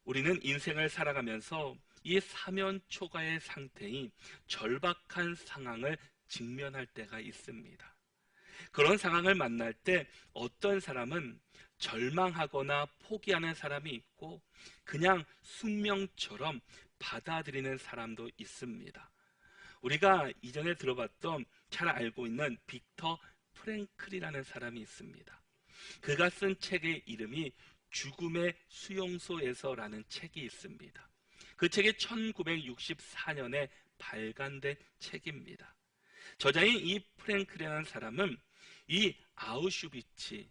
우리는 인생을 살아가면서 이 사면초가의 상태인 절박한 상황을 직면할 때가 있습니다. 그런 상황을 만날 때 어떤 사람은 절망하거나 포기하는 사람이 있고 그냥 숙명처럼 받아들이는 사람도 있습니다. 우리가 이전에 들어봤던 잘 알고 있는 빅터 프랭클이라는 사람이 있습니다. 그가 쓴 책의 이름이 죽음의 수용소에서라는 책이 있습니다. 그 책이 1964년에 발간된 책입니다. 저자인 이 프랭클이라는 사람은 이 아우슈비츠,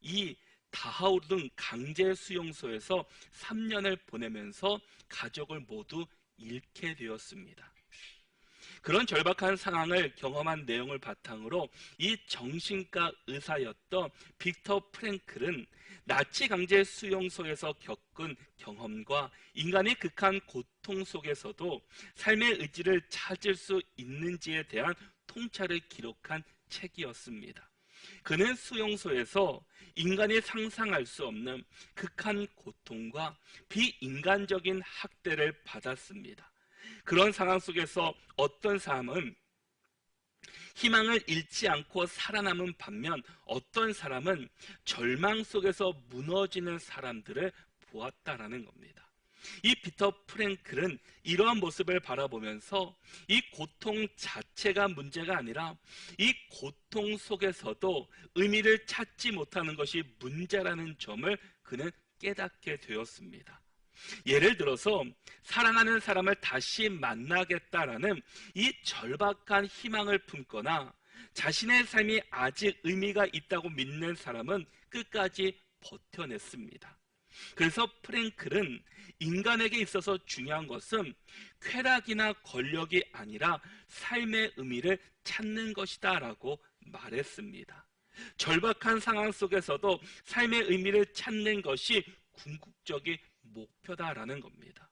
이 다하우 등 강제 수용소에서 3년을 보내면서 가족을 모두 잃게 되었습니다. 그런 절박한 상황을 경험한 내용을 바탕으로 이 정신과 의사였던 빅터 프랭클은 나치 강제 수용소에서 겪은 경험과 인간의 극한 고통 속에서도 삶의 의지를 찾을 수 있는지에 대한 통찰을 기록한 책이었습니다. 그는 수용소에서 인간이 상상할 수 없는 극한 고통과 비인간적인 학대를 받았습니다. 그런 상황 속에서 어떤 사람은 희망을 잃지 않고 살아남은 반면 어떤 사람은 절망 속에서 무너지는 사람들을 보았다라는 겁니다. 이 피터 프랭클은 이러한 모습을 바라보면서 이 고통 자체가 문제가 아니라 이 고통 속에서도 의미를 찾지 못하는 것이 문제라는 점을 그는 깨닫게 되었습니다. 예를 들어서 사랑하는 사람을 다시 만나겠다라는 이 절박한 희망을 품거나 자신의 삶이 아직 의미가 있다고 믿는 사람은 끝까지 버텨냈습니다. 그래서 프랭클은 인간에게 있어서 중요한 것은 쾌락이나 권력이 아니라 삶의 의미를 찾는 것이다 라고 말했습니다. 절박한 상황 속에서도 삶의 의미를 찾는 것이 궁극적인 목표다라는 겁니다.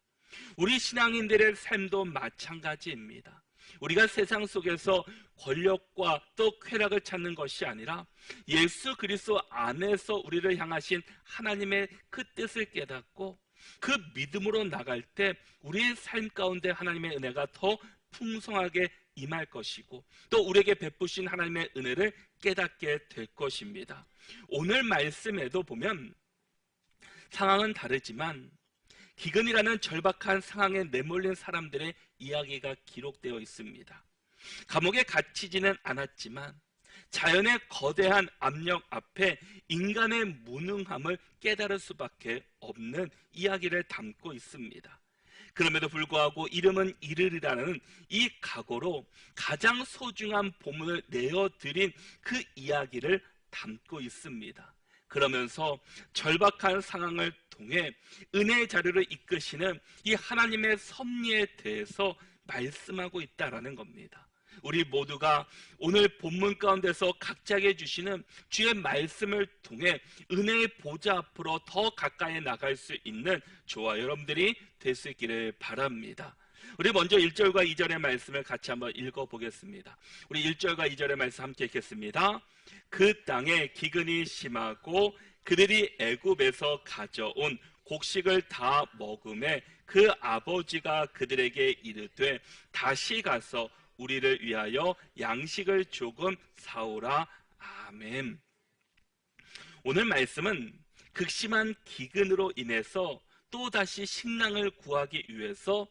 우리 신앙인들의 삶도 마찬가지입니다. 우리가 세상 속에서 권력과 또 쾌락을 찾는 것이 아니라 예수 그리스도 안에서 우리를 향하신 하나님의 그 뜻을 깨닫고 그 믿음으로 나갈 때 우리의 삶 가운데 하나님의 은혜가 더 풍성하게 임할 것이고 또 우리에게 베푸신 하나님의 은혜를 깨닫게 될 것입니다. 오늘 말씀에도 보면 상황은 다르지만 기근이라는 절박한 상황에 내몰린 사람들의 이야기가 기록되어 있습니다. 감옥에 갇히지는 않았지만 자연의 거대한 압력 앞에 인간의 무능함을 깨달을 수밖에 없는 이야기를 담고 있습니다. 그럼에도 불구하고 이름은 이르리라는 이 각오로 가장 소중한 보물을 내어드린 그 이야기를 담고 있습니다. 그러면서 절박한 상황을 통해 은혜의 자료를 이끄시는 이 하나님의 섭리에 대해서 말씀하고 있다라는 겁니다. 우리 모두가 오늘 본문 가운데서 각자에게 주시는 주의 말씀을 통해 은혜의 보좌 앞으로 더 가까이 나갈 수 있는 저와 여러분들이 될 수 있기를 바랍니다. 우리 먼저 1절과 2절의 말씀을 같이 한번 읽어보겠습니다. 우리 1절과 2절의 말씀 함께 읽겠습니다. 그 땅에 기근이 심하고 그들이 애굽에서 가져온 곡식을 다 먹음에 그 아버지가 그들에게 이르되 다시 가서 우리를 위하여 양식을 조금 사오라. 아멘. 오늘 말씀은 극심한 기근으로 인해서 또다시 식량을 구하기 위해서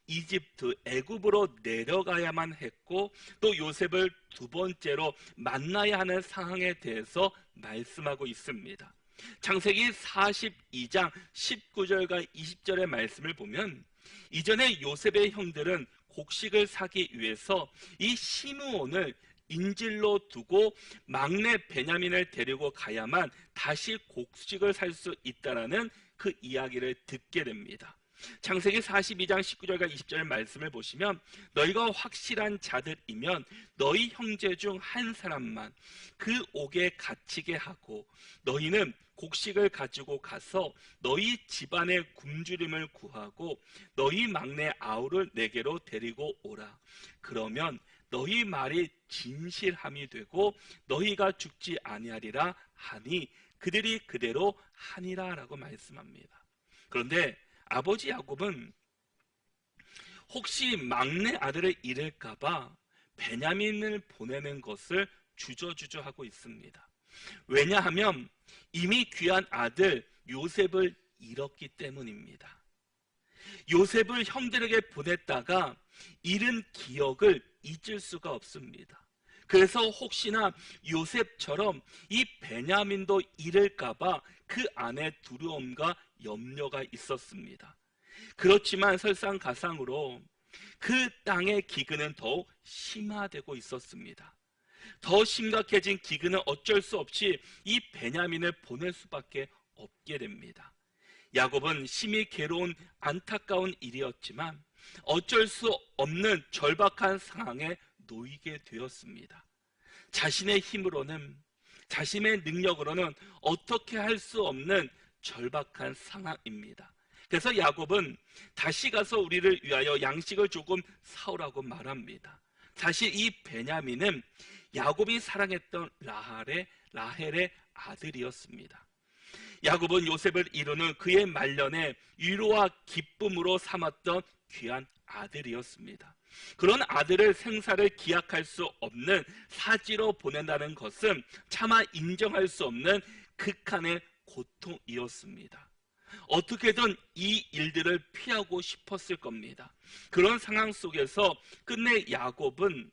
이집트 애굽으로 내려가야만 했고 또 요셉을 두 번째로 만나야 하는 상황에 대해서 말씀하고 있습니다. 창세기 42장 19절과 20절의 말씀을 보면 이전에 요셉의 형들은 곡식을 사기 위해서 이 시므온을 인질로 두고 막내 베냐민을 데리고 가야만 다시 곡식을 살 수 있다라는 그 이야기를 듣게 됩니다. 창세기 42장 19절과 20절 말씀을 보시면 너희가 확실한 자들이면 너희 형제 중 한 사람만 그 옥에 갇히게 하고 너희는 곡식을 가지고 가서 너희 집안의 굶주림을 구하고 너희 막내 아우를 내게로 데리고 오라. 그러면 너희 말이 진실함이 되고 너희가 죽지 아니하리라 하니 그들이 그대로 하니라 라고 말씀합니다. 그런데 아버지 야곱은 혹시 막내 아들을 잃을까봐 베냐민을 보내는 것을 주저주저하고 있습니다. 왜냐하면 이미 귀한 아들 요셉을 잃었기 때문입니다. 요셉을 형들에게 보냈다가 잃은 기억을 잊을 수가 없습니다. 그래서 혹시나 요셉처럼 이 베냐민도 잃을까봐 그 안에 두려움과 염려가 있었습니다. 그렇지만 설상가상으로 그 땅의 기근은 더욱 심화되고 있었습니다. 더 심각해진 기근은 어쩔 수 없이 이 베냐민을 보낼 수밖에 없게 됩니다. 야곱은 심히 괴로운 안타까운 일이었지만 어쩔 수 없는 절박한 상황에 놓이게 되었습니다. 자신의 힘으로는, 자신의 능력으로는 어떻게 할 수 없는 절박한 상황입니다. 그래서 야곱은 다시 가서 우리를 위하여 양식을 조금 사오라고 말합니다. 사실 이 베냐민은 야곱이 사랑했던 라헬의 아들이었습니다. 야곱은 요셉을 이루는 그의 말년에 위로와 기쁨으로 삼았던 귀한 아들이었습니다. 그런 아들을 생사를 기약할 수 없는 사지로 보낸다는 것은 차마 인정할 수 없는 극한의 고통이었습니다. 어떻게든 이 일들을 피하고 싶었을 겁니다. 그런 상황 속에서 끝내 야곱은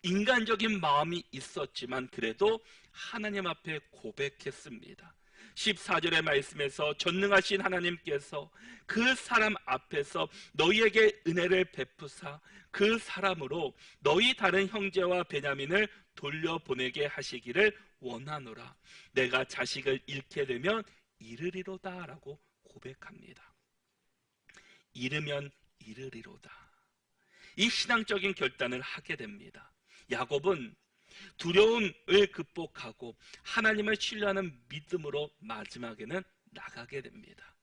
인간적인 마음이 있었지만 그래도 하나님 앞에 고백했습니다. 14절의 말씀에서 전능하신 하나님께서 그 사람 앞에서 너희에게 은혜를 베푸사 그 사람으로 너희 다른 형제와 베냐민을 돌려보내게 하시기를 원하노라. 내가 자식을 잃게 되면 잃으리로다 라고 고백합니다. 잃으면 잃으리로다. 이 신앙적인 결단을 하게 됩니다. 야곱은 두려움을 극복하고 하나님을 신뢰하는 믿음으로 마지막에는 나가게 됩니다.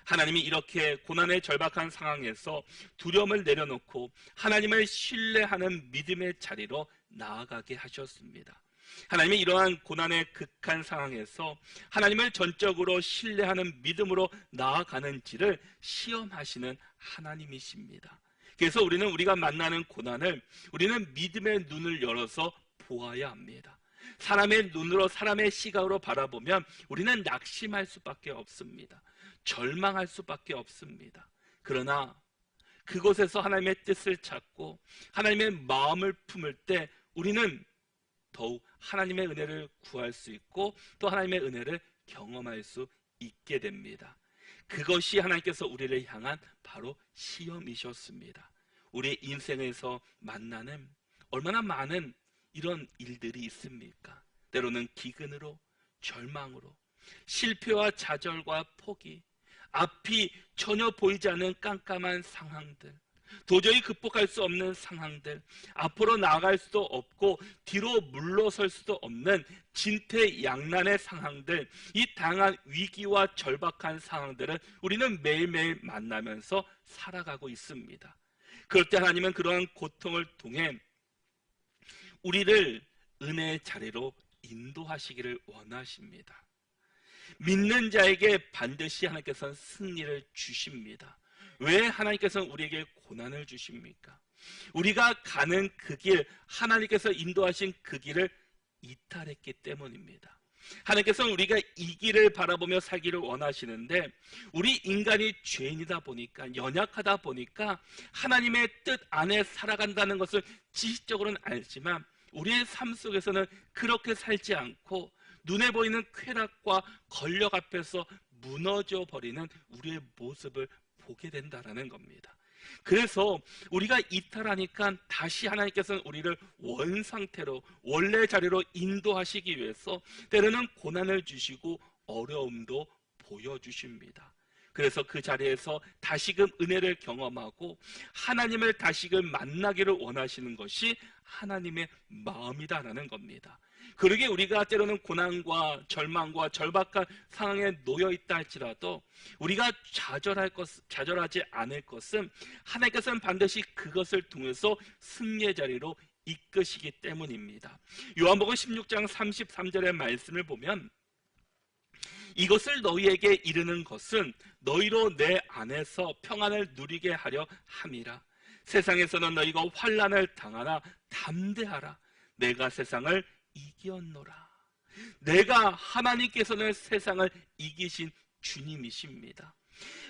하나님이 이렇게 고난의 절박한 상황에서 두려움을 내려놓고 하나님을 신뢰하는 믿음의 자리로 나아가게 하셨습니다. 하나님이 이러한 고난의 극한 상황에서 하나님을 전적으로 신뢰하는 믿음으로 나아가는지를 시험하시는 하나님이십니다. 그래서 우리가 만나는 고난을 우리는 믿음의 눈을 열어서 보아야 합니다. 사람의 눈으로, 사람의 시각으로 바라보면 우리는 낙심할 수밖에 없습니다. 절망할 수밖에 없습니다. 그러나 그곳에서 하나님의 뜻을 찾고 하나님의 마음을 품을 때 우리는 더욱 하나님의 은혜를 구할 수 있고 또 하나님의 은혜를 경험할 수 있게 됩니다. 그것이 하나님께서 우리를 향한 바로 시험이셨습니다. 우리의 인생에서 만나는 얼마나 많은 이런 일들이 있습니까? 때로는 기근으로, 절망으로, 실패와 좌절과 포기, 앞이 전혀 보이지 않는 깜깜한 상황들, 도저히 극복할 수 없는 상황들, 앞으로 나아갈 수도 없고 뒤로 물러설 수도 없는 진퇴양난의 상황들, 이 다양한 위기와 절박한 상황들을 우리는 매일매일 만나면서 살아가고 있습니다. 그럴 때 하나님은 그러한 고통을 통해 우리를 은혜의 자리로 인도하시기를 원하십니다. 믿는 자에게 반드시 하나님께서는 승리를 주십니다. 왜 하나님께서는 우리에게 고난을 주십니까? 우리가 가는 그 길, 하나님께서 인도하신 그 길을 이탈했기 때문입니다. 하나님께서는 우리가 이 길을 바라보며 살기를 원하시는데 우리 인간이 죄인이다 보니까, 연약하다 보니까 하나님의 뜻 안에 살아간다는 것을 지식적으로는 알지만 우리의 삶 속에서는 그렇게 살지 않고 눈에 보이는 쾌락과 권력 앞에서 무너져 버리는 우리의 모습을 보게 된다는 겁니다. 그래서 우리가 이탈하니까 다시 하나님께서는 우리를 원상태로, 원래 자리로 인도하시기 위해서 때로는 고난을 주시고 어려움도 보여주십니다. 그래서 그 자리에서 다시금 은혜를 경험하고 하나님을 다시금 만나기를 원하시는 것이 하나님의 마음이다라는 겁니다. 그러게 우리가 때로는 고난과 절망과 절박한 상황에 놓여 있다 할지라도 우리가 좌절하지 않을 것은 하나님께서는 반드시 그것을 통해서 승리의 자리로 이끄시기 때문입니다. 요한복음 16장 33절의 말씀을 보면 이것을 너희에게 이르는 것은 너희로 내 안에서 평안을 누리게 하려 함이라. 세상에서는 너희가 환난을 당하나 담대하라. 내가 세상을 이겼노라. 내가 하나님께서는 세상을 이기신 주님이십니다.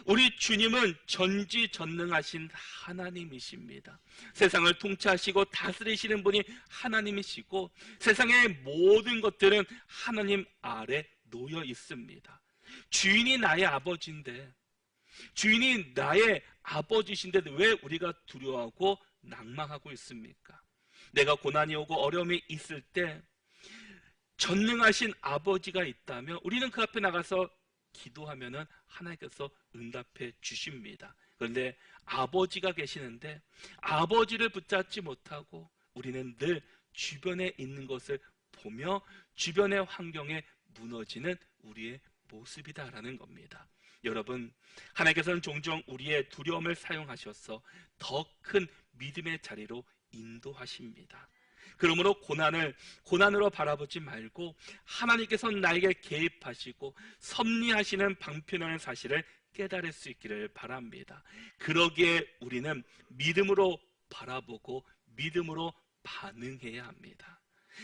우리 주님은 전지전능하신 하나님이십니다. 세상을 통치하시고 다스리시는 분이 하나님이시고 세상의 모든 것들은 하나님 아래 놓여 있습니다. 주인이 나의 아버지인데, 주인이 나의 아버지신데 왜 우리가 두려워하고 낭망하고 있습니까? 내가 고난이 오고 어려움이 있을 때 전능하신 아버지가 있다면 우리는 그 앞에 나가서 기도하면은 하나님께서 응답해 주십니다. 그런데 아버지가 계시는데 아버지를 붙잡지 못하고 우리는 늘 주변에 있는 것을 보며 주변의 환경에 무너지는 우리의 모습이다라는 겁니다. 여러분, 하나님께서는 종종 우리의 두려움을 사용하셔서 더 큰 믿음의 자리로 인도하십니다. 그러므로 고난으로 바라보지 말고 하나님께서는 나에게 개입하시고 섭리하시는 방편이라는 사실을 깨달을 수 있기를 바랍니다. 그러기에 우리는 믿음으로 바라보고 믿음으로 반응해야 합니다.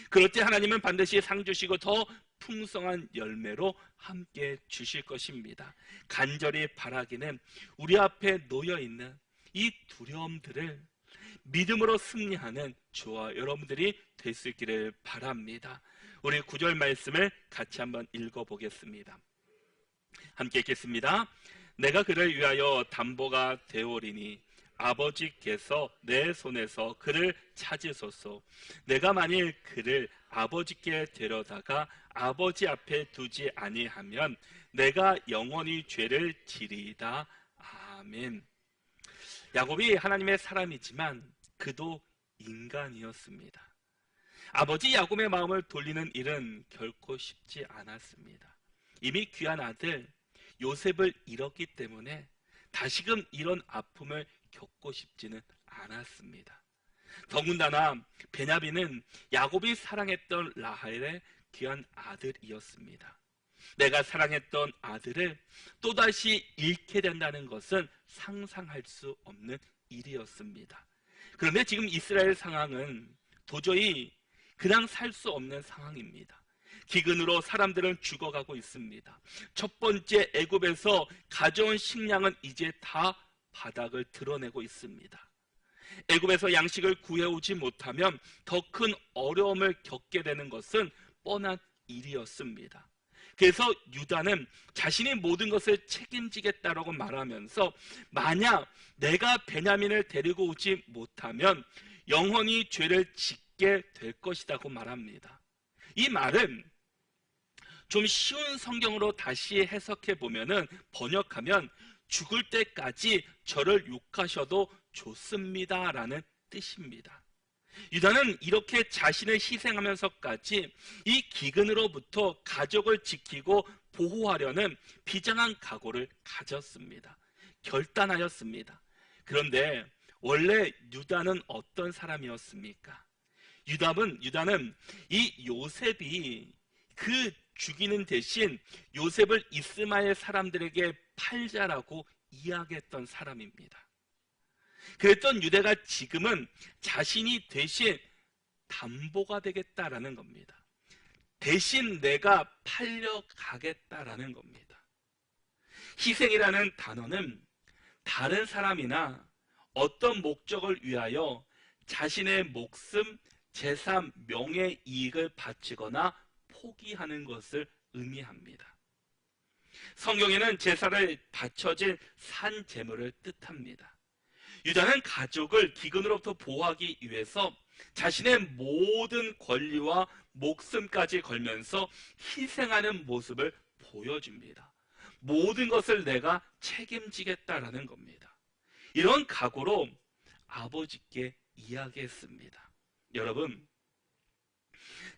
그럴 때 하나님은 반드시 상 주시고 더 풍성한 열매로 함께 주실 것입니다. 간절히 바라기는 우리 앞에 놓여있는 이 두려움들을 믿음으로 승리하는 저와 여러분들이 될 수 있기를 바랍니다. 우리 9절 말씀을 같이 한번 읽어보겠습니다. 함께 읽겠습니다. 내가 그를 위하여 담보가 되오리니 아버지께서 내 손에서 그를 찾으소서. 내가 만일 그를 아버지께 데려다가 아버지 앞에 두지 아니하면 내가 영원히 죄를 지리이다. 아멘. 야곱이 하나님의 사람이지만 그도 인간이었습니다. 아버지 야곱의 마음을 돌리는 일은 결코 쉽지 않았습니다. 이미 귀한 아들 요셉을 잃었기 때문에 다시금 이런 아픔을 겪고 싶지는 않았습니다. 더군다나 베냐민은 야곱이 사랑했던 라헬의 귀한 아들이었습니다. 내가 사랑했던 아들을 또다시 잃게 된다는 것은 상상할 수 없는 일이었습니다. 그런데 지금 이스라엘 상황은 도저히 그냥 살 수 없는 상황입니다. 기근으로 사람들은 죽어가고 있습니다. 첫 번째 애굽에서 가져온 식량은 이제 다 바닥을 드러내고 있습니다. 애굽에서 양식을 구해오지 못하면 더 큰 어려움을 겪게 되는 것은 뻔한 일이었습니다. 그래서 유다는 자신이 모든 것을 책임지겠다라고 말하면서 만약 내가 베냐민을 데리고 오지 못하면 영원히 죄를 짓게 될 것이라고 말합니다. 이 말은 좀 쉬운 성경으로 다시 해석해 보면은 번역하면 죽을 때까지 저를 욕하셔도 좋습니다라는 뜻입니다. 유다는 이렇게 자신을 희생하면서까지 이 기근으로부터 가족을 지키고 보호하려는 비장한 각오를 가졌습니다. 결단하였습니다. 그런데 원래 유다는 어떤 사람이었습니까? 유다는 이 요셉이 그 죽이는 대신 요셉을 이스마엘 사람들에게 팔자라고 이야기했던 사람입니다. 그랬던 유다가 지금은 자신이 대신 담보가 되겠다라는 겁니다. 대신 내가 팔려가겠다라는 겁니다. 희생이라는 단어는 다른 사람이나 어떤 목적을 위하여 자신의 목숨, 재산, 명예, 이익을 바치거나 포기하는 것을 의미합니다. 성경에는 제사를 바쳐진 산 제물을 뜻합니다. 유다는 가족을 기근으로부터 보호하기 위해서 자신의 모든 권리와 목숨까지 걸면서 희생하는 모습을 보여줍니다. 모든 것을 내가 책임지겠다라는 겁니다. 이런 각오로 아버지께 이야기했습니다. 여러분,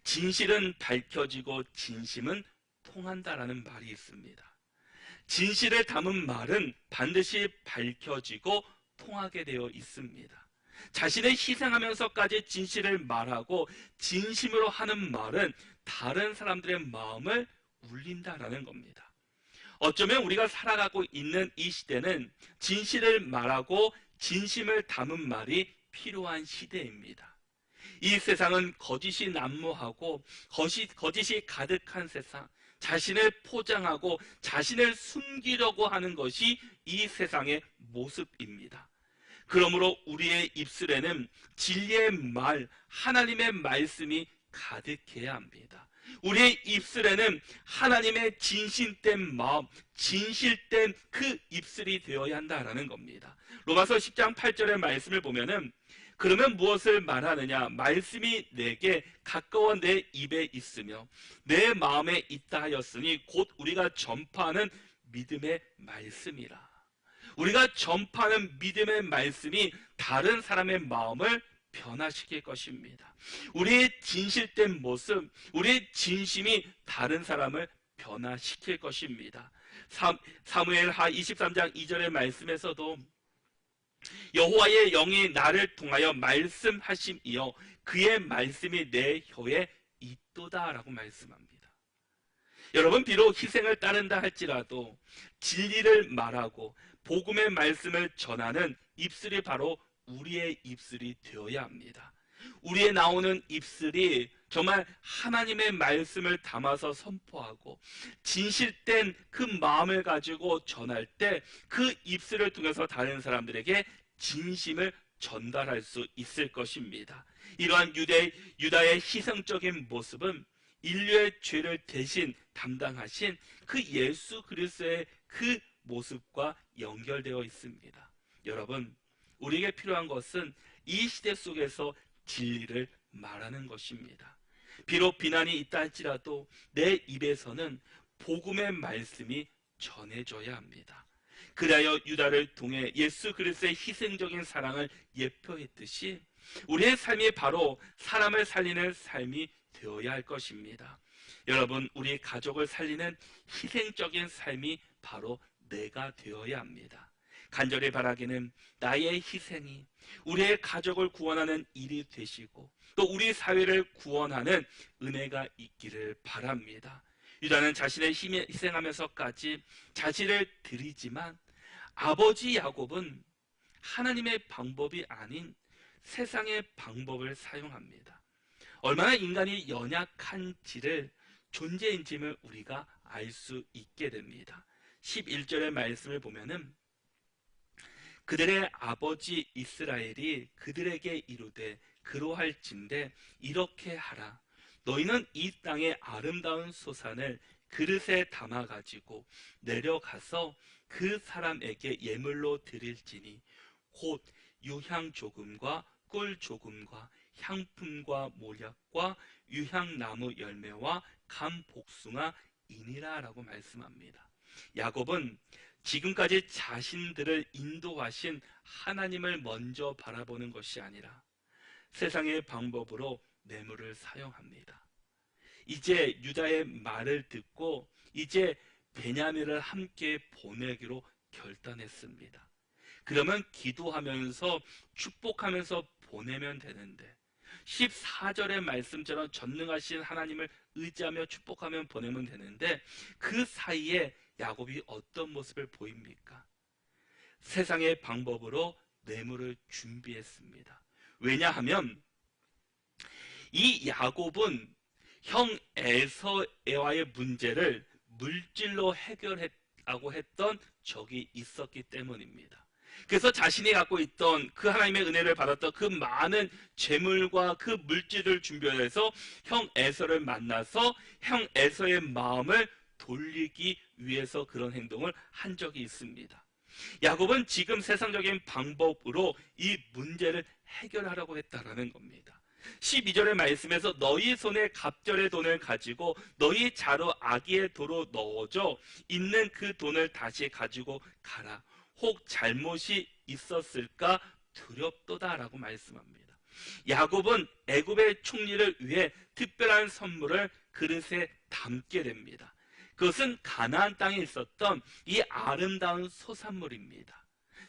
진실은 밝혀지고 진심은 통한다라는 말이 있습니다. 진실을 담은 말은 반드시 밝혀지고 통하게 되어 있습니다. 자신을 희생하면서까지 진실을 말하고 진심으로 하는 말은 다른 사람들의 마음을 울린다라는 겁니다. 어쩌면 우리가 살아가고 있는 이 시대는 진실을 말하고 진심을 담은 말이 필요한 시대입니다. 이 세상은 거짓이 난무하고 거짓이 가득한 세상, 자신을 포장하고 자신을 숨기려고 하는 것이 이 세상의 모습입니다. 그러므로 우리의 입술에는 진리의 말, 하나님의 말씀이 가득해야 합니다. 우리의 입술에는 하나님의 진실된 마음, 진실된 그 입술이 되어야 한다라는 겁니다. 로마서 10장 8절의 말씀을 보면은 그러면 무엇을 말하느냐? 말씀이 내게 가까워 내 입에 있으며 내 마음에 있다 하였으니 곧 우리가 전파하는 믿음의 말씀이라. 우리가 전파하는 믿음의 말씀이 다른 사람의 마음을 변화시킬 것입니다. 우리의 진실된 모습, 우리의 진심이 다른 사람을 변화시킬 것입니다. 사무엘하 23장 2절의 말씀에서도 여호와의 영이 나를 통하여 말씀하심이여 그의 말씀이 내 혀에 있도다 라고 말씀합니다. 여러분, 비록 희생을 따른다 할지라도 진리를 말하고 복음의 말씀을 전하는 입술이 바로 우리의 입술이 되어야 합니다. 우리의 나오는 입술이 정말 하나님의 말씀을 담아서 선포하고 진실된 그 마음을 가지고 전할 때 그 입술을 통해서 다른 사람들에게 진심을 전달할 수 있을 것입니다. 이러한 유다의 희생적인 모습은 인류의 죄를 대신 담당하신 그 예수 그리스도의 그 모습과 연결되어 있습니다. 여러분, 우리에게 필요한 것은 이 시대 속에서 진리를 말하는 것입니다. 비록 비난이 있다 할지라도 내 입에서는 복음의 말씀이 전해져야 합니다. 그리하여 유다를 통해 예수 그리스도의 희생적인 사랑을 예표했듯이 우리의 삶이 바로 사람을 살리는 삶이 되어야 할 것입니다. 여러분, 우리 가족을 살리는 희생적인 삶이 바로 내가 되어야 합니다. 간절히 바라기는 나의 희생이 우리의 가족을 구원하는 일이 되시고 또 우리 사회를 구원하는 은혜가 있기를 바랍니다. 유다는 자신의 힘에 희생하면서까지 자신을 드리지만 아버지 야곱은 하나님의 방법이 아닌 세상의 방법을 사용합니다. 얼마나 인간이 연약한지를 존재인지를 우리가 알 수 있게 됩니다. 11절의 말씀을 보면은 그들의 아버지 이스라엘이 그들에게 이르되 그로할진대 이렇게 하라. 너희는 이 땅의 아름다운 소산을 그릇에 담아가지고 내려가서 그 사람에게 예물로 드릴지니 곧 유향 조금과 꿀 조금과 향품과 모략과 유향나무 열매와 감 복숭아 이니라 라고 말씀합니다. 야곱은 지금까지 자신들을 인도하신 하나님을 먼저 바라보는 것이 아니라 세상의 방법으로 뇌물을 사용합니다. 이제 유다의 말을 듣고 이제 베냐민을 함께 보내기로 결단했습니다. 그러면 기도하면서 축복하면서 보내면 되는데 14절의 말씀처럼 전능하신 하나님을 의지하며 축복하며 보내면 되는데 그 사이에 야곱이 어떤 모습을 보입니까? 세상의 방법으로 뇌물을 준비했습니다. 왜냐하면 이 야곱은 형 에서와의 문제를 물질로 해결하고 했던 적이 있었기 때문입니다. 그래서 자신이 갖고 있던 그 하나님의 은혜를 받았던 그 많은 재물과 그 물질을 준비해서 형 에서를 만나서 형 에서의 마음을 돌리기 위해서 그런 행동을 한 적이 있습니다. 야곱은 지금 세상적인 방법으로 이 문제를 해결하려고 했다라는 겁니다. 12절의 말씀에서 너희 손에 갑절의 돈을 가지고 너희 자루 아기의 도로 넣어줘 있는 그 돈을 다시 가지고 가라. 혹 잘못이 있었을까 두렵도다라고 말씀합니다. 야곱은 애굽의 총리를 위해 특별한 선물을 그릇에 담게 됩니다. 그것은 가나안 땅에 있었던 이 아름다운 소산물입니다.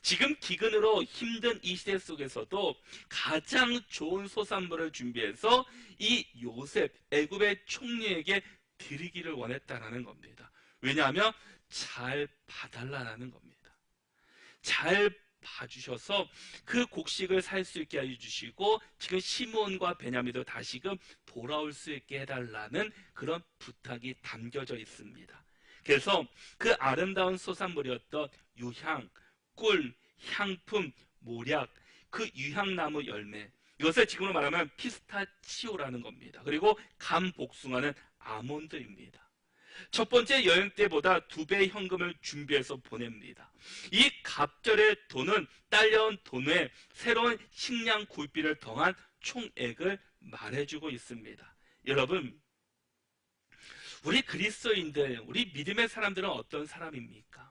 지금 기근으로 힘든 이 시대 속에서도 가장 좋은 소산물을 준비해서 이 요셉 애굽의 총리에게 드리기를 원했다라는 겁니다. 왜냐하면 잘 봐달라는 겁니다. 잘 봐주셔서 그 곡식을 살 수 있게 해주시고 지금 시므온과 베냐민도 다시금 돌아올 수 있게 해달라는 그런 부탁이 담겨져 있습니다. 그래서 그 아름다운 소산물이었던 유향, 꿀, 향품, 모략, 그 유향나무 열매, 이것을 지금으로 말하면 피스타치오라는 겁니다. 그리고 감복숭아는 아몬드입니다. 첫 번째 여행 때보다 2배의 현금을 준비해서 보냅니다. 이 갑절의 돈은 딸려온 돈에 새로운 식량 구입비를 더한 총액을 말해주고 있습니다. 여러분, 우리 그리스도인들, 우리 믿음의 사람들은 어떤 사람입니까?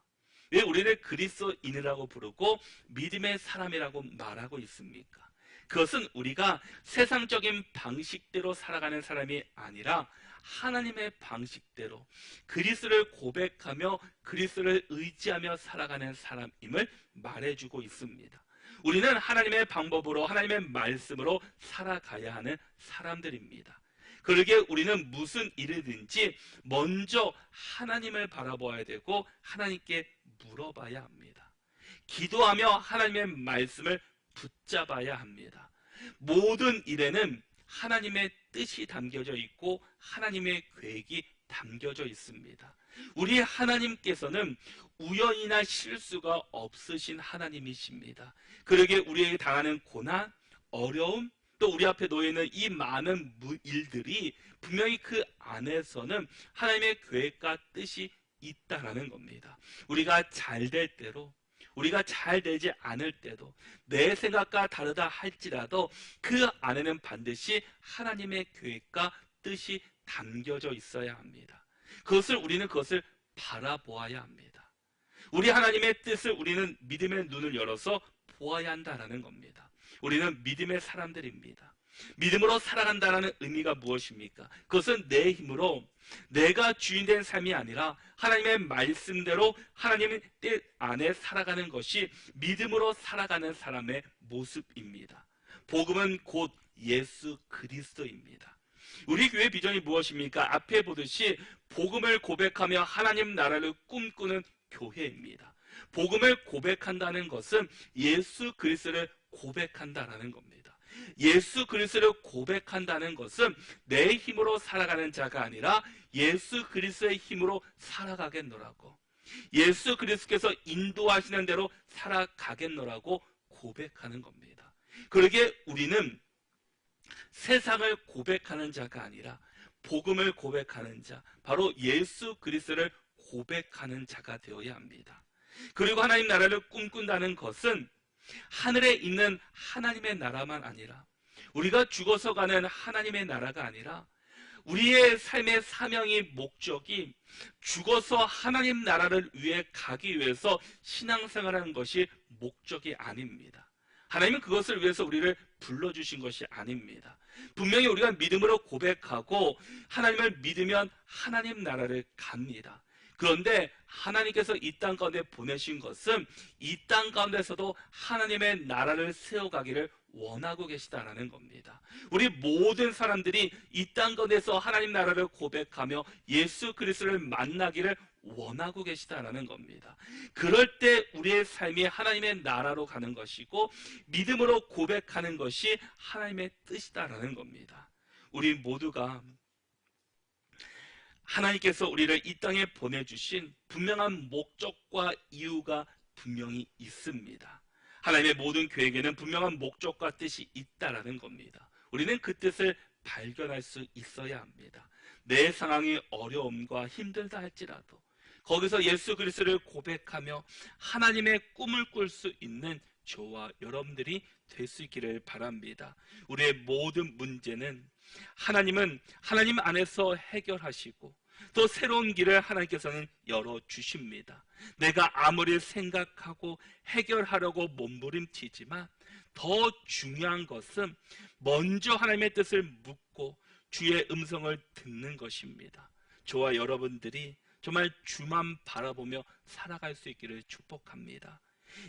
왜 우리를 그리스도인이라고 부르고 믿음의 사람이라고 말하고 있습니까? 그것은 우리가 세상적인 방식대로 살아가는 사람이 아니라 하나님의 방식대로 그리스도를 고백하며 그리스도를 의지하며 살아가는 사람임을 말해주고 있습니다. 우리는 하나님의 방법으로 하나님의 말씀으로 살아가야 하는 사람들입니다. 그러기에 우리는 무슨 일이든지 먼저 하나님을 바라보아야 되고 하나님께 물어봐야 합니다. 기도하며 하나님의 말씀을 붙잡아야 합니다. 모든 일에는 하나님의 뜻이 담겨져 있고 하나님의 계획이 담겨져 있습니다. 우리 하나님께서는 우연이나 실수가 없으신 하나님이십니다. 그러기에 우리에게 당하는 고난, 어려움, 또 우리 앞에 놓여있는 이 많은 일들이 분명히 그 안에서는 하나님의 계획과 뜻이 있다라는 겁니다. 우리가 잘 될 때로, 우리가 잘 되지 않을 때도, 내 생각과 다르다 할지라도 그 안에는 반드시 하나님의 계획과 뜻이 담겨져 있어야 합니다. 우리는 그것을 바라보아야 합니다. 우리 하나님의 뜻을 우리는 믿음의 눈을 열어서 보아야 한다는 겁니다. 우리는 믿음의 사람들입니다. 믿음으로 살아간다는 의미가 무엇입니까? 그것은 내 힘으로 내가 주인된 삶이 아니라 하나님의 말씀대로 하나님의 뜻 안에 살아가는 것이 믿음으로 살아가는 사람의 모습입니다. 복음은 곧 예수 그리스도입니다. 우리 교회 비전이 무엇입니까? 앞에 보듯이 복음을 고백하며 하나님 나라를 꿈꾸는 교회입니다. 복음을 고백한다는 것은 예수 그리스도를 고백한다는 겁니다. 예수 그리스도를 고백한다는 것은 내 힘으로 살아가는 자가 아니라 예수 그리스도의 힘으로 살아가겠노라고, 예수 그리스도께서 인도하시는 대로 살아가겠노라고 고백하는 겁니다. 그러기에 우리는 세상을 고백하는 자가 아니라 복음을 고백하는 자, 바로 예수 그리스도를 고백하는 자가 되어야 합니다. 그리고 하나님 나라를 꿈꾼다는 것은 하늘에 있는 하나님의 나라만 아니라, 우리가 죽어서 가는 하나님의 나라가 아니라, 우리의 삶의 사명이, 목적이 죽어서 하나님 나라를 위해 가기 위해서 신앙생활하는 것이 목적이 아닙니다. 하나님은 그것을 위해서 우리를 불러주신 것이 아닙니다. 분명히 우리가 믿음으로 고백하고 하나님을 믿으면 하나님 나라를 갑니다. 그런데 하나님께서 이 땅 가운데 보내신 것은 이 땅 가운데서도 하나님의 나라를 세워가기를 원하고 계시다라는 겁니다. 우리 모든 사람들이 이 땅 가운데서 하나님 나라를 고백하며 예수 그리스도를 만나기를 원하고 계시다라는 겁니다. 그럴 때 우리의 삶이 하나님의 나라로 가는 것이고 믿음으로 고백하는 것이 하나님의 뜻이다라는 겁니다. 우리 모두가 하나님께서 우리를 이 땅에 보내주신 분명한 목적과 이유가 분명히 있습니다. 하나님의 모든 계획에는 분명한 목적과 뜻이 있다라는 겁니다. 우리는 그 뜻을 발견할 수 있어야 합니다. 내 상황이 어려움과 힘들다 할지라도 거기서 예수 그리스도를 고백하며 하나님의 꿈을 꿀 수 있는 저와 여러분들이 될 수 있기를 바랍니다. 우리의 모든 문제는 하나님은 하나님 안에서 해결하시고 또 새로운 길을 하나님께서는 열어주십니다. 내가 아무리 생각하고 해결하려고 몸부림치지만 더 중요한 것은 먼저 하나님의 뜻을 묻고 주의 음성을 듣는 것입니다. 저와 여러분들이 정말 주만 바라보며 살아갈 수 있기를 축복합니다.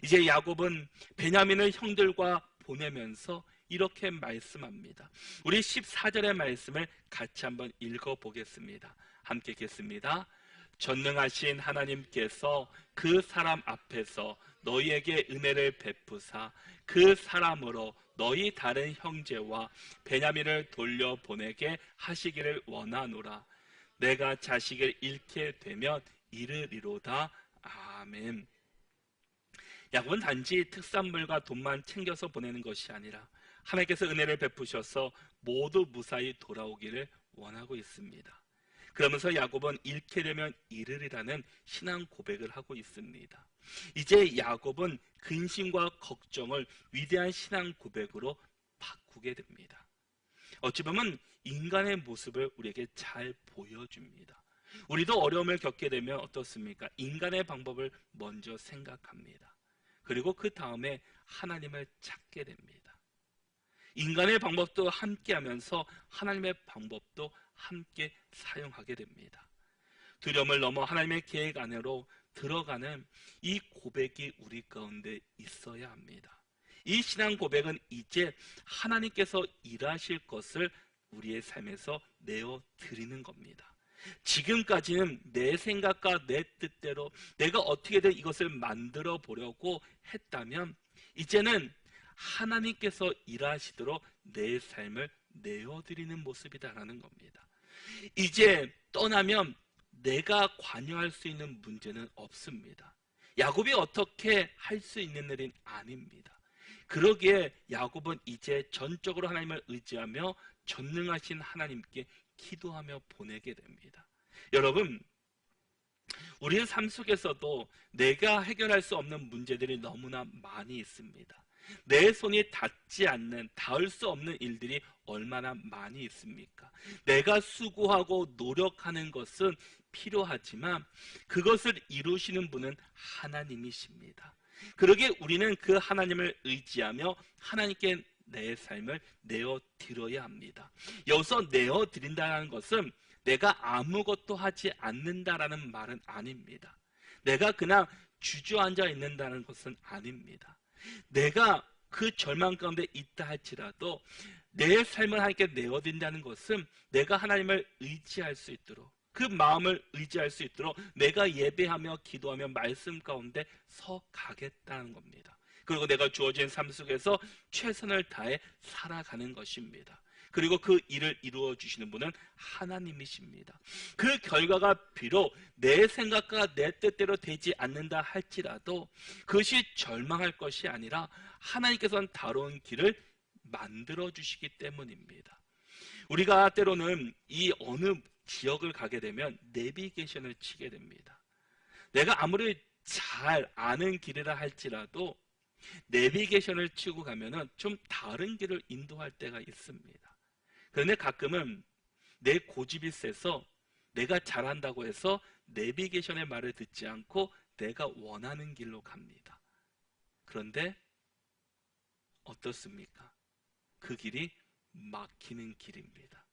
이제 야곱은 베냐민을 형들과 보내면서 이렇게 말씀합니다. 우리 14절의 말씀을 같이 한번 읽어보겠습니다. 함께 읽겠습니다. 전능하신 하나님께서 그 사람 앞에서 너희에게 은혜를 베푸사 그 사람으로 너희 다른 형제와 베냐민을 돌려보내게 하시기를 원하노라. 내가 자식을 잃게 되면 이르리로다. 아멘. 야곱은 단지 특산물과 돈만 챙겨서 보내는 것이 아니라 하나님께서 은혜를 베푸셔서 모두 무사히 돌아오기를 원하고 있습니다. 그러면서 야곱은 잃게 되면 잃으리라는 신앙 고백을 하고 있습니다. 이제 야곱은 근심과 걱정을 위대한 신앙 고백으로 바꾸게 됩니다. 어찌 보면 인간의 모습을 우리에게 잘 보여줍니다. 우리도 어려움을 겪게 되면 어떻습니까? 인간의 방법을 먼저 생각합니다. 그리고 그 다음에 하나님을 찾게 됩니다. 인간의 방법도 함께 하면서 하나님의 방법도 함께 사용하게 됩니다. 두려움을 넘어 하나님의 계획 안으로 들어가는 이 고백이 우리 가운데 있어야 합니다. 이 신앙 고백은 이제 하나님께서 일하실 것을 우리의 삶에서 내어드리는 겁니다. 지금까지는 내 생각과 내 뜻대로 내가 어떻게든 이것을 만들어 보려고 했다면 이제는 하나님께서 일하시도록 내 삶을 내어드리는 모습이다라는 겁니다. 이제 떠나면 내가 관여할 수 있는 문제는 없습니다. 야곱이 어떻게 할 수 있는 일은 아닙니다. 그러기에 야곱은 이제 전적으로 하나님을 의지하며 전능하신 하나님께 기도하며 보내게 됩니다. 여러분, 우리의 삶 속에서도 내가 해결할 수 없는 문제들이 너무나 많이 있습니다. 내 손이 닿을 수 없는 일들이 얼마나 많이 있습니까? 내가 수고하고 노력하는 것은 필요하지만 그것을 이루시는 분은 하나님이십니다. 그러기에 우리는 그 하나님을 의지하며 하나님께 내 삶을 내어드려야 합니다. 여기서 내어드린다는 것은 내가 아무것도 하지 않는다라는 말은 아닙니다. 내가 그냥 주저앉아 있는다는 것은 아닙니다. 내가 그 절망 가운데 있다 할지라도 내 삶을 하나님께 내어드린다는 것은 내가 하나님을 의지할 수 있도록 그 마음을 의지할 수 있도록 내가 예배하며 기도하며 말씀 가운데 서 가겠다는 겁니다. 그리고 내가 주어진 삶 속에서 최선을 다해 살아가는 것입니다. 그리고 그 일을 이루어 주시는 분은 하나님이십니다. 그 결과가 비록 내 생각과 내 뜻대로 되지 않는다 할지라도 그것이 절망할 것이 아니라 하나님께서는 다른 길을 만들어 주시기 때문입니다. 우리가 때로는 이 어느 지역을 가게 되면 내비게이션을 치게 됩니다. 내가 아무리 잘 아는 길이라 할지라도 내비게이션을 치고 가면은 좀 다른 길을 인도할 때가 있습니다. 그런데 가끔은 내 고집이 세서 내가 잘한다고 해서 내비게이션의 말을 듣지 않고 내가 원하는 길로 갑니다. 그런데 어떻습니까? 그 길이 막히는 길입니다.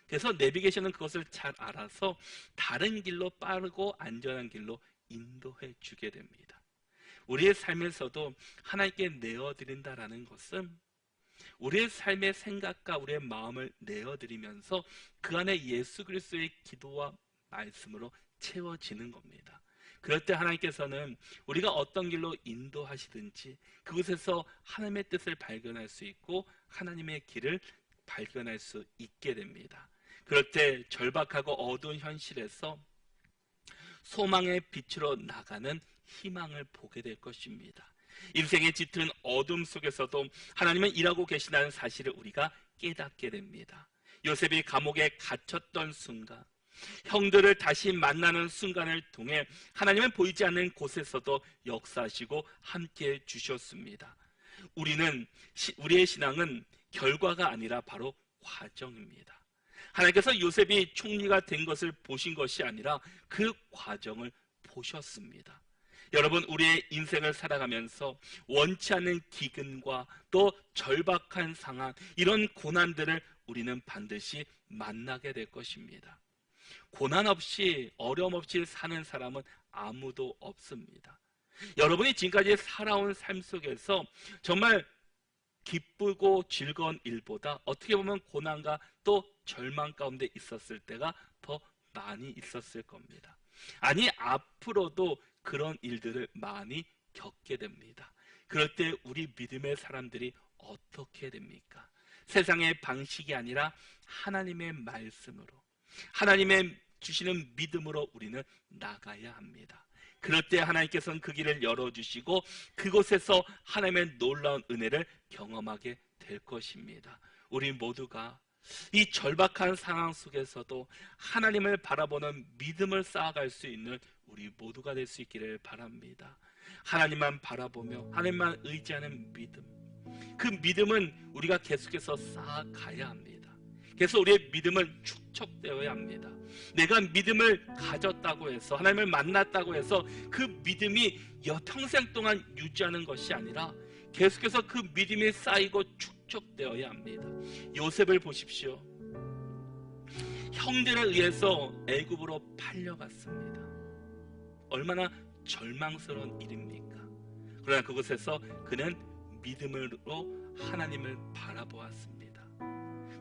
그래서 내비게이션은 그것을 잘 알아서 다른 길로 빠르고 안전한 길로 인도해 주게 됩니다. 우리의 삶에서도 하나님께 내어드린다라는 것은 우리의 삶의 생각과 우리의 마음을 내어드리면서 그 안에 예수 그리스도의 기도와 말씀으로 채워지는 겁니다. 그럴 때 하나님께서는 우리가 어떤 길로 인도하시든지 그곳에서 하나님의 뜻을 발견할 수 있고 하나님의 길을 발견할 수 있게 됩니다. 그럴 때 절박하고 어두운 현실에서 소망의 빛으로 나가는 희망을 보게 될 것입니다. 인생의 짙은 어둠 속에서도 하나님은 일하고 계시다는 사실을 우리가 깨닫게 됩니다. 요셉이 감옥에 갇혔던 순간, 형들을 다시 만나는 순간을 통해 하나님은 보이지 않는 곳에서도 역사하시고 함께해 주셨습니다. 우리의 신앙은 결과가 아니라 바로 과정입니다. 하나님께서 요셉이 총리가 된 것을 보신 것이 아니라 그 과정을 보셨습니다. 여러분, 우리의 인생을 살아가면서 원치 않는 기근과 또 절박한 상황, 이런 고난들을 우리는 반드시 만나게 될 것입니다. 고난 없이, 어려움 없이 사는 사람은 아무도 없습니다. 여러분이 지금까지 살아온 삶 속에서 정말 기쁘고 즐거운 일보다 어떻게 보면 고난과 또 절망 가운데 있었을 때가 더 많이 있었을 겁니다. 아니, 앞으로도 그런 일들을 많이 겪게 됩니다. 그럴 때 우리 믿음의 사람들이 어떻게 됩니까? 세상의 방식이 아니라 하나님의 말씀으로, 하나님의 주시는 믿음으로 우리는 나가야 합니다. 그럴 때 하나님께서는 그 길을 열어주시고 그곳에서 하나님의 놀라운 은혜를 경험하게 될 것입니다. 우리 모두가 이 절박한 상황 속에서도 하나님을 바라보는 믿음을 쌓아갈 수 있는 우리 모두가 될 수 있기를 바랍니다. 하나님만 바라보며 하나님만 의지하는 믿음, 그 믿음은 우리가 계속해서 쌓아가야 합니다. 그래서 우리의 믿음은 축적되어야 합니다. 내가 믿음을 가졌다고 해서, 하나님을 만났다고 해서 그 믿음이 평생 동안 유지하는 것이 아니라 계속해서 그 믿음이 쌓이고 축적되어야 합니다. 요셉을 보십시오. 형들에 의해서 애굽으로 팔려갔습니다. 얼마나 절망스러운 일입니까? 그러나 그곳에서 그는 믿음으로 하나님을 바라보았습니다.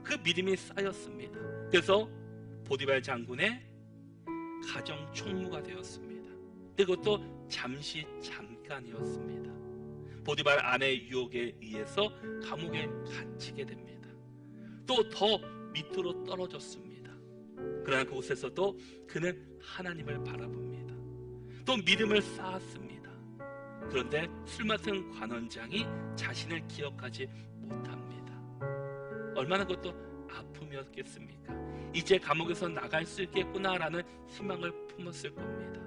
그 믿음이 쌓였습니다. 그래서 보디발 장군의 가정 총무가 되었습니다. 그것도 잠깐이었습니다. 보디발 아내의 유혹에 의해서 감옥에 갇히게 됩니다. 또 더 밑으로 떨어졌습니다. 그러나 그곳에서도 그는 하나님을 바라봅니다. 또 믿음을 쌓았습니다. 그런데 술 맡은 관원장이 자신을 기억하지 못합니다. 얼마나 그것도 아픔이었겠습니까? 이제 감옥에서 나갈 수 있겠구나라는 희망을 품었을 겁니다.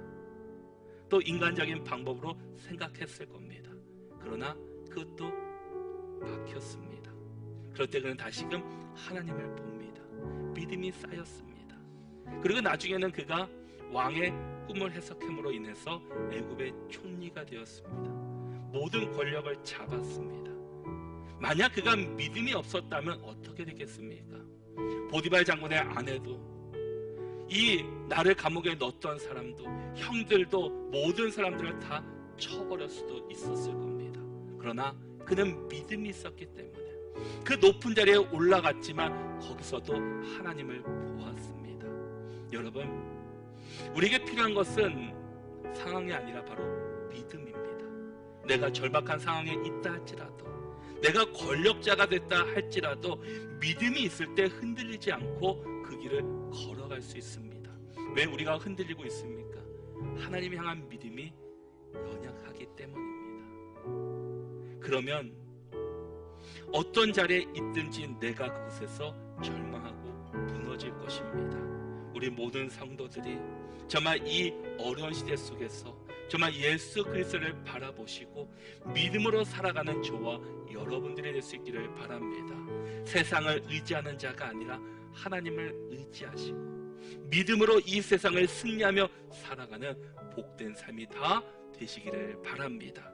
또 인간적인 방법으로 생각했을 겁니다. 그러나 그것도 막혔습니다. 그럴 때 그는 다시금 하나님을 봅니다. 믿음이 쌓였습니다. 그리고 나중에는 그가 왕의 꿈을 해석함으로 인해서 애굽의 총리가 되었습니다. 모든 권력을 잡았습니다. 만약 그가 믿음이 없었다면 어떻게 됐겠습니까? 보디발 장군의 아내도, 이 나를 감옥에 넣었던 사람도, 형들도, 모든 사람들을 다 쳐버릴 수도 있었을 겁니다. 그러나 그는 믿음이 있었기 때문에 그 높은 자리에 올라갔지만 거기서도 하나님을 보았습니다. 여러분, 우리에게 필요한 것은 상황이 아니라 바로 믿음입니다. 내가 절박한 상황에 있다 할지라도, 내가 권력자가 됐다 할지라도 믿음이 있을 때 흔들리지 않고 그 길을 걸어갈 수 있습니다. 왜 우리가 흔들리고 있습니까? 하나님을 향한 믿음이 연약하기 때문입니다. 그러면 어떤 자리에 있든지 내가 그곳에서 절망하고 무너질 것입니다. 우리 모든 성도들이 정말 이 어려운 시대 속에서 정말 예수 그리스도를 바라보시고 믿음으로 살아가는 저와 여러분들이 될 수 있기를 바랍니다. 세상을 의지하는 자가 아니라 하나님을 의지하시고 믿음으로 이 세상을 승리하며 살아가는 복된 삶이 다 되시기를 바랍니다.